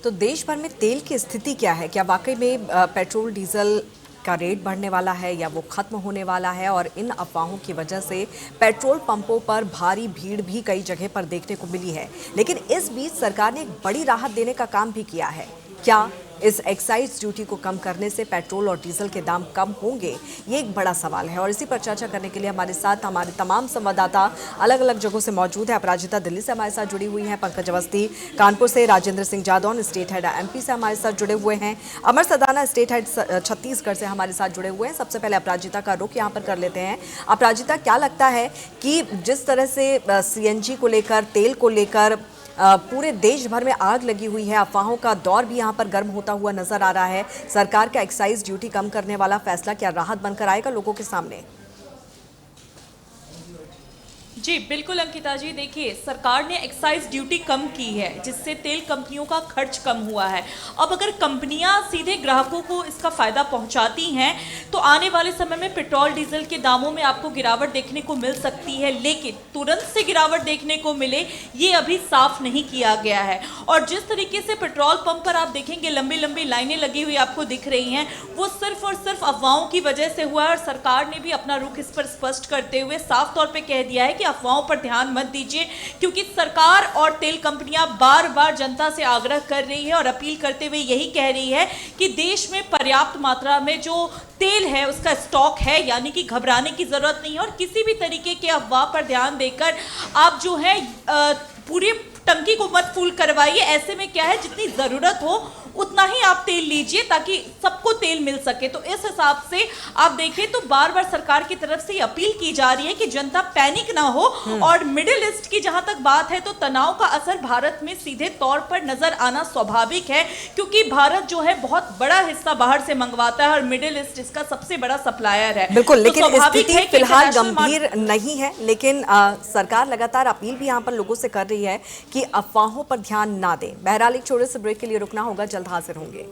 तो देश भर में तेल की स्थिति क्या है? क्या वाकई में पेट्रोल डीजल का रेट बढ़ने वाला है या वो खत्म होने वाला है? और इन अफवाहों की वजह से पेट्रोल पंपों पर भारी भीड़ भी कई जगह पर देखने को मिली है। लेकिन इस बीच सरकार ने एक बड़ी राहत देने का काम भी किया है। क्या इस एक्साइज ड्यूटी को कम करने से पेट्रोल और डीजल के दाम कम होंगे? ये एक बड़ा सवाल है और इसी पर चर्चा करने के लिए हमारे साथ हमारे तमाम संवाददाता अलग अलग जगहों से मौजूद है। अपराजिता दिल्ली से हमारे साथ जुड़ी हुई हैं, पंकज अवस्थी कानपुर से, Rajendra Singh Jadaun state head MP से हमारे साथ जुड़े हुए हैं, अमर सदाना स्टेट हेड छत्तीसगढ़ से हमारे साथ जुड़े हुए हैं। सबसे पहले अपराजिता का रुख यहाँ पर कर लेते हैं। अपराजिता, क्या लगता है कि जिस तरह से सीएनजी को लेकर, तेल को लेकर पूरे देश भर में आग लगी हुई है, अफवाहों का दौर भी यहां पर गर्म होता हुआ नजर आ रहा है, सरकार का एक्साइज ड्यूटी कम करने वाला फैसला क्या राहत बनकर आएगा लोगों के सामने? जी बिल्कुल अंकिता जी, देखिए सरकार ने एक्साइज ड्यूटी कम की है जिससे तेल कंपनियों का खर्च कम हुआ है। अब अगर कंपनियां सीधे ग्राहकों को इसका फायदा पहुंचाती हैं तो आने वाले समय में पेट्रोल डीजल के दामों में आपको गिरावट देखने को मिल सकती है, लेकिन तुरंत से गिरावट देखने को मिले ये अभी साफ नहीं किया गया है। और जिस तरीके से पेट्रोल पंप पर आप देखेंगे लंबी लंबी लाइनें लगी हुई आपको दिख रही हैं, वो सिर्फ और सिर्फ अफवाहों की वजह से हुआ है। और सरकार ने भी अपना रुख इस पर स्पष्ट करते हुए साफ तौर पर कह दिया है कि अफवाहों पर ध्यान मत दीजिए, क्योंकि सरकार और तेल कंपनियां बार बार जनता से आग्रह कर रही है और अपील करते हुए यही कह रही है कि देश में पर्याप्त मात्रा में जो तेल है उसका स्टॉक है, यानी कि घबराने की जरूरत नहीं है। और किसी भी तरीके के अफवाह पर ध्यान देकर आप जो है पूरी टंकी को मत फुल करवाइए। ऐसे में क्या है, जितनी जरूरत हो उतना ही आप तेल लीजिए ताकि सबको तेल मिल सके। तो इस हिसाब से आप देखें तो बार बार सरकार की तरफ से अपील की जा रही है कि जनता पैनिक ना हो। और मिडिल ईस्ट की जहां तक बात है तो तनाव का असर भारत में सीधे तौर पर नजर आना स्वाभाविक है, क्योंकि भारत जो है बहुत बड़ा हिस्सा बाहर से मंगवाता है और मिडिल ईस्ट इसका सबसे बड़ा सप्लायर है। बिल्कुल, लेकिन तो स्थिति फिलहाल गंभीर नहीं है, लेकिन सरकार लगातार अपील भी यहाँ पर लोगों से कर रही है कि अफवाहों पर ध्यान ना दें। बहरहाल एक छोटे से ब्रेक के लिए रुकना होगा, जल्द हाजिर होंगे।